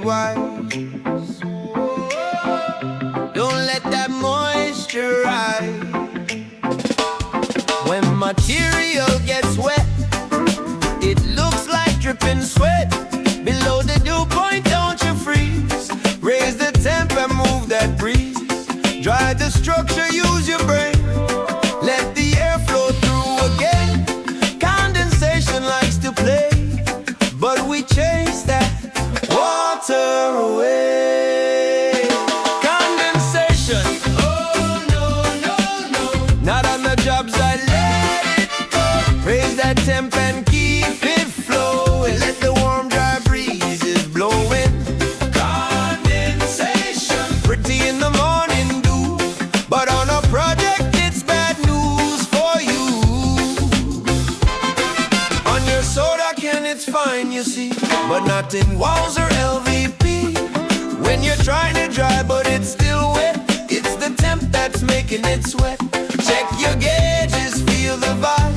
wise. Don't let that moisture rise. When material gets wet, it looks like dripping sweat. Below the dew point, don't you freeze. Raise the temp and move that breeze. Dry the structure, use your brain. Let the air flow through again. Condensation likes to play, but we chase that water away. Condensation, oh no, no, no. Not on the job site, let it go. Raise that temp and keep it flowing. Let the warm, dry breezes blowin'. Condensation, pretty in the morning dew, but on a project it's bad news for you. On your soda can it's fine, you see, but not in walls or LVP. When you're trying to dry but it's still wet, it's the temp that's making it sweat. Check your gauges, feel the vibe.